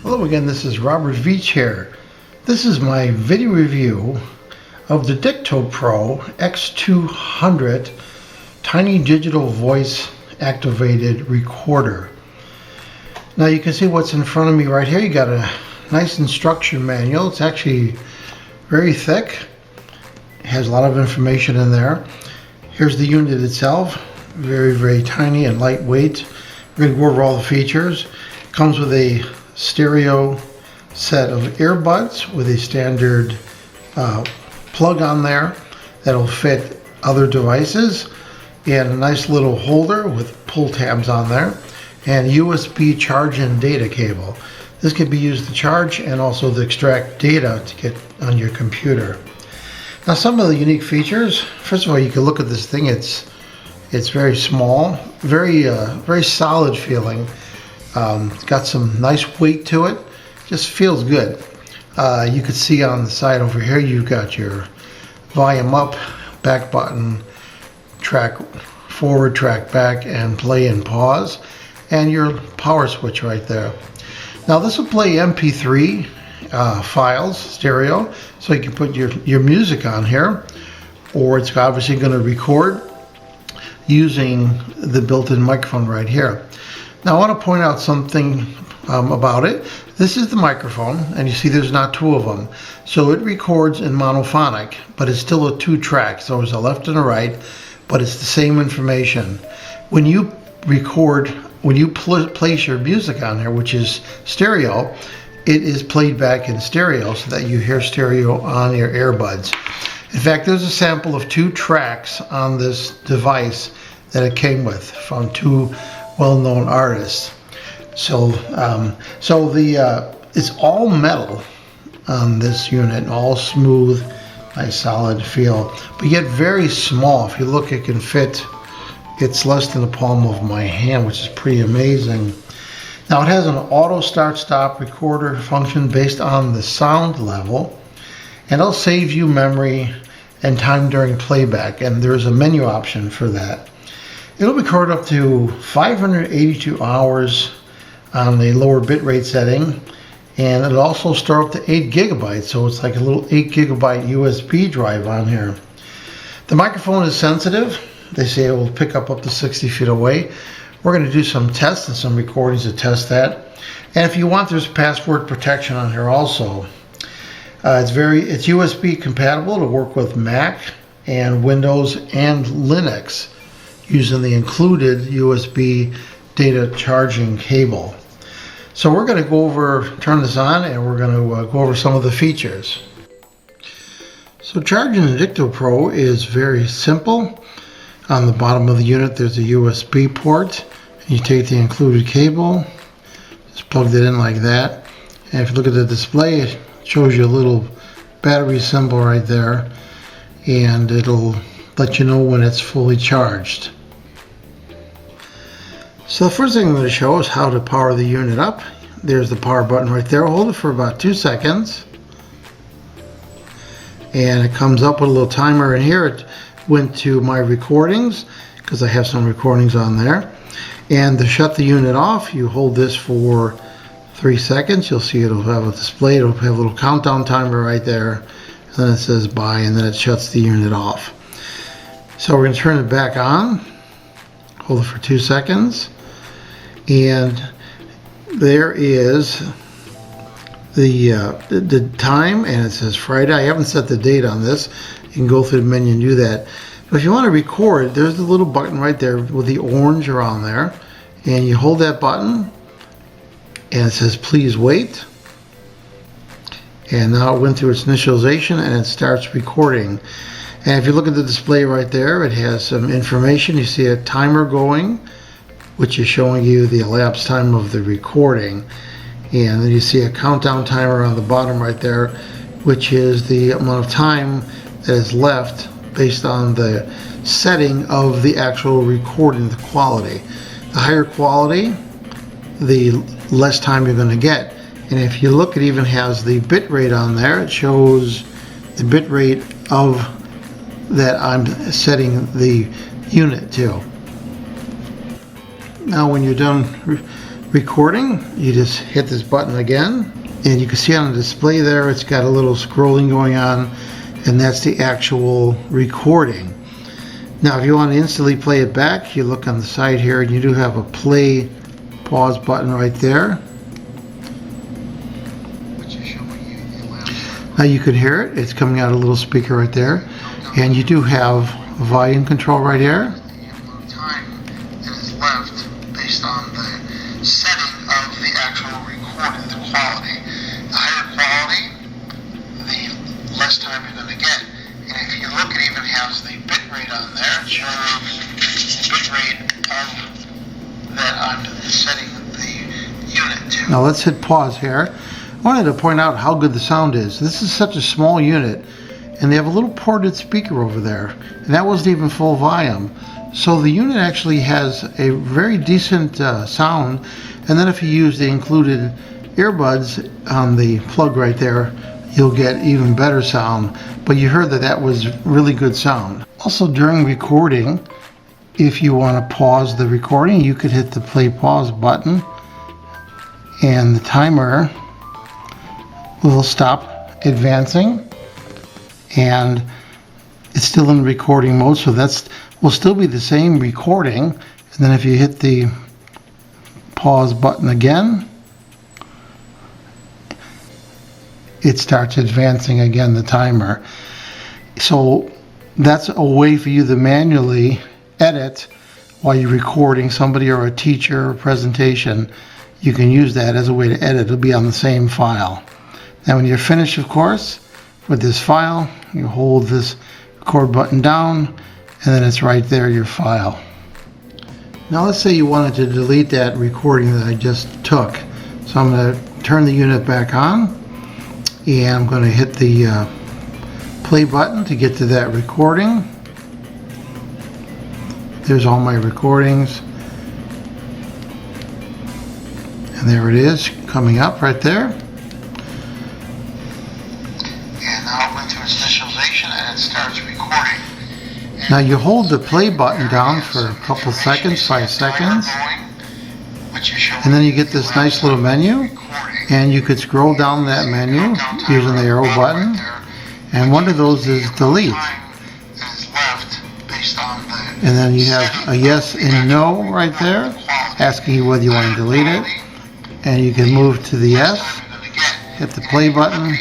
Hello again, this is Robert Veach here. This is my video review of the Dictopro X200 tiny digital voice activated recorder. Now you can see what's in front of me right here. You got a nice instruction manual. It's actually very thick. It has a lot of information in there. Here's the unit itself. Very tiny and lightweight. We're going to go over all the features. It comes with a stereo set of earbuds with a standard plug on there that'll fit other devices, and a nice little holder with pull tabs on there, and USB charge and data cable. This can be used to charge and also to extract data to get on your computer. Now, some of the unique features. First of all, you can look at this thing. It's very small, very solid feeling. It's got some nice weight to it. Just feels good. You can see on the side over here, you've got your volume up, back button, track forward, track back, and play and pause, and your power switch right there. Now this will play MP3 files, stereo, so you can put your music on here, or it's obviously going to record using the built-in microphone right here. Now I want to point out something about it. This is the microphone, and you see there's not two of them. So it records in monophonic, but it's still a 2-track. So there's a left and a right, but it's the same information. When you record, when you place your music on here, which is stereo, it is played back in stereo so that you hear stereo on your earbuds. In fact, there's a sample of 2 tracks on this device that it came with from 2 well-known artists. So it's all metal on this unit, all smooth, nice solid feel, but yet very small. If you look, it can fit, it's less than the palm of my hand, which is pretty amazing. Now it has an auto start-stop recorder function based on the sound level, and it'll save you memory and time during playback, and there's a menu option for that. It'll record up to 582 hours on a lower bitrate setting, and it'll also store up to 8 gigabytes, so it's like a little 8 gigabyte USB drive on here. The microphone is sensitive. They say it will pick up to 60 feet away. We're going to do some tests and some recordings to test that. And if you want, there's password protection on here also. It's USB compatible to work with Mac and Windows and Linux, using the included USB data charging cable. So we're going to turn this on, and we're going to go over some of the features. So charging the Dictopro is very simple. On the bottom of the unit there's a USB port. You take the included cable, just plug it in like that, and if you look at the display, it shows you a little battery symbol right there, and it'll let you know when it's fully charged. So the first thing I'm going to show is how to power the unit up. There's the power button right there. Hold it for about 2 seconds. And it comes up with a little timer in here. It went to my recordings because I have some recordings on there. And to shut the unit off, you hold this for 3 seconds. You'll see it'll have a display. It'll have a little countdown timer right there. And then it says bye, and then it shuts the unit off. So we're going to turn it back on. Hold it for 2 seconds. And there is the time, and it says Friday. I haven't set the date on this. You can go through the menu and do that. But if you want to record, there's the little button right there with the orange around there, and you hold that button, and it says please wait. And now it went through its initialization, and it starts recording. And if you look at the display right there, it has some information. You see a timer going, which is showing you the elapsed time of the recording. And then you see a countdown timer on the bottom right there, which is the amount of time that is left based on the setting of the actual recording, the quality. The higher quality, the less time you're going to get. And if you look, it even has the bit rate on there. It shows the bit rate of that I'm setting the unit to. Now when you're done recording, you just hit this button again, and you can see on the display there it's got a little scrolling going on, and that's the actual recording. Now if you want to instantly play it back, you look on the side here and you do have a play pause button right there. Now you can hear it, it's coming out a little speaker right there, and you do have volume control right here. Time that is left based on the setting of the actual recording, the quality. The higher quality, the less time you're going to get. And if you look, it even has the bit rate on there. It shows the bit rate of that I'm setting the unit to. Now let's hit pause here. I wanted to point out how good the sound is. This is such a small unit, and they have a little ported speaker over there, and that wasn't even full volume. So the unit actually has a very decent sound, and then if you use the included earbuds on the plug right there, you'll get even better sound. But you heard that that was really good sound. Also during recording, if you want to pause the recording, you could hit the play pause button, and the timer will stop advancing, and it's still in recording mode, so that's will still be the same recording. And then if you hit the pause button again, it starts advancing again, the timer. So that's a way for you to manually edit while you're recording somebody or a teacher or a presentation. You can use that as a way to edit. It'll be on the same file. Now when you're finished, of course, with this file, you hold this record button down, and then it's right there, your file. Now let's say you wanted to delete that recording that I just took. So I'm going to turn the unit back on, and I'm going to hit the play button to get to that recording. There's all my recordings. And there it is, coming up right there. And now it went to its initialization and it starts recording. And now you hold the play button down for a couple seconds, 5 seconds, and then you get this nice little menu, and you could scroll down that menu using the arrow button, and one of those is delete. And then you have a yes and no right there, asking you whether you want to delete it. And you can move to the yes, hit the play button,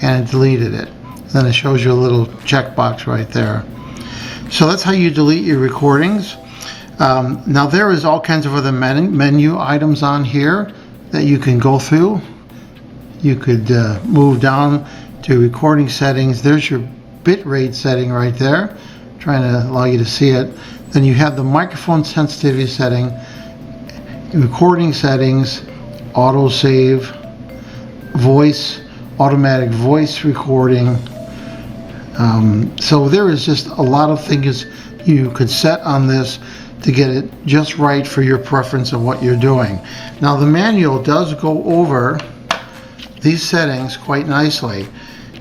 and it deleted it. Then it shows you a little checkbox right there. So that's how you delete your recordings. Now there is all kinds of other menu items on here that you can go through. You could move down to recording settings. There's your bitrate setting right there, trying to allow you to see it. Then you have the microphone sensitivity setting, recording settings, auto save, voice, automatic voice recording. So there is just a lot of things you could set on this to get it just right for your preference of what you're doing. Now the manual does go over these settings quite nicely,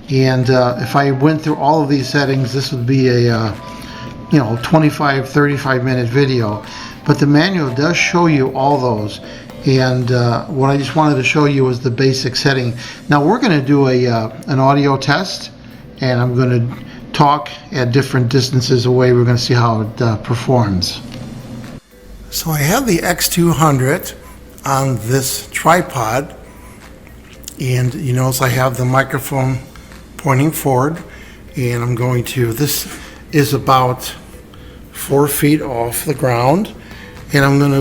and if I went through all of these settings, this would be a 25-35 minute video, but the manual does show you all those. And what I just wanted to show you was the basic setting. Now we're going to do an audio test, and I'm going to talk at different distances away. We're going to see how it performs. So I have the X200 on this tripod, and you notice I have the microphone pointing forward, and I'm going to, this is about 4 feet off the ground, and I'm going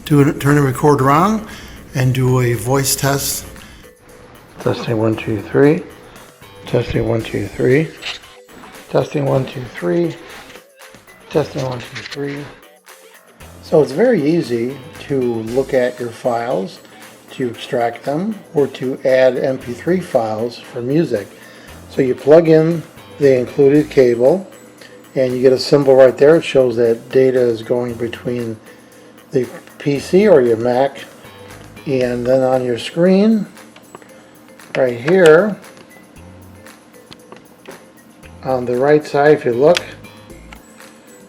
to turn the recorder on and do a voice test. Testing 1 2 3. Testing 1 2 3. Testing 1 2 3. Testing 1 2 3. So it's very easy to look at your files, to extract them, or to add MP3 files for music. So you plug in the included cable, and you get a symbol right there. It shows that data is going between the PC or your Mac, and then on your screen right here on the right side, if you look,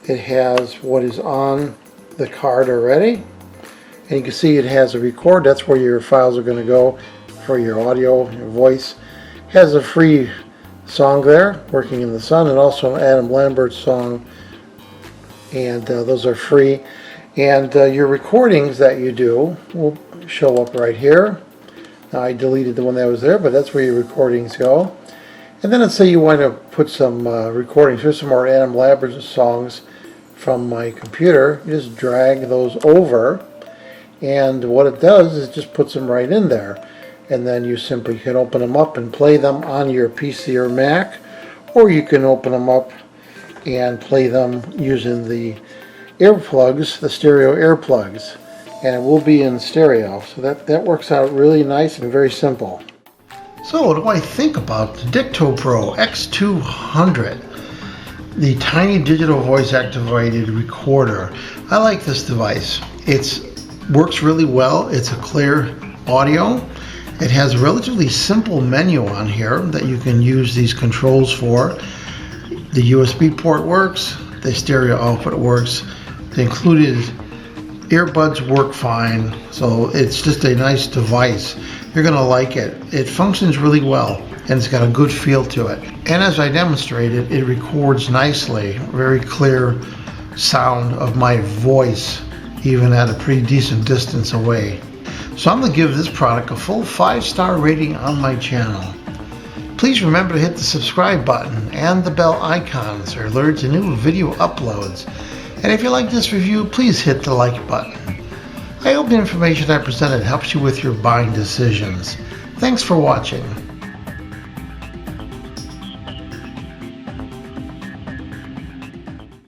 it has what is on the card already, And you can see it has a record. That's where your files are going to go for your audio, your voice. It has a free song there, Working in the Sun, and also an Adam Lambert song, and those are free. And your recordings that you do will show up right here. Now I deleted the one that was there, but that's where your recordings go. And then let's say you want to put some recordings. Here's some more Adam Lambert songs from my computer. You just drag those over, and what it does is just puts them right in there. And then you simply can open them up and play them on your PC or Mac, or you can open them up and play them using the earplugs, the stereo earplugs, and it will be in stereo. So that works out really nice and very simple. So what do I think about the Dictopro X200, the tiny digital voice activated recorder? I like this device. It works really well. It's a clear audio. It has a relatively simple menu on here that you can use these controls for. The USB port works, the stereo output works, the included earbuds work fine, so it's just a nice device. You're going to like it. It functions really well, and it's got a good feel to it. And as I demonstrated, it records nicely, very clear sound of my voice, even at a pretty decent distance away. So I'm going to give this product a full 5-star rating on my channel. Please remember to hit the subscribe button and the bell icons for alerts to new video uploads. And if you like this review, please hit the like button. I hope the information I presented helps you with your buying decisions. Thanks for watching.